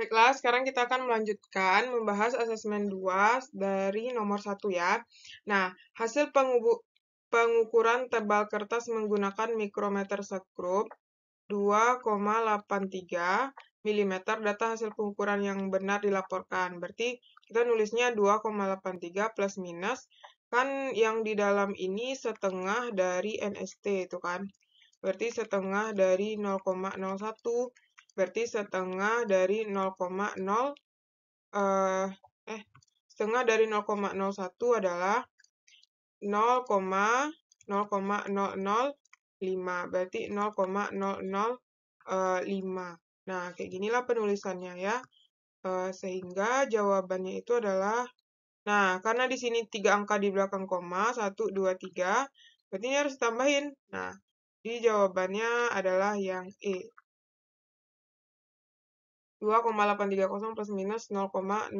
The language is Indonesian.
Baiklah, sekarang kita akan melanjutkan membahas asesmen 2 dari nomor 1 ya. Nah, hasil pengukuran tebal kertas menggunakan mikrometer sekrup 2,83 mm. Data hasil pengukuran yang benar dilaporkan. Berarti kita nulisnya 2,83 plus minus. Kan yang di dalam ini setengah dari NST itu kan. Berarti setengah dari 0,01. Berarti setengah dari 0,0 setengah dari 0,01 adalah 0,0005. Berarti 0,005. Nah, kayak ginilah penulisannya ya. Sehingga jawabannya itu adalah, nah, karena di sini 3 angka di belakang koma, 1, 2, 3, berarti ini harus tambahin. Nah, di jawabannya adalah yang E. 2,830 plus minus 0,0005.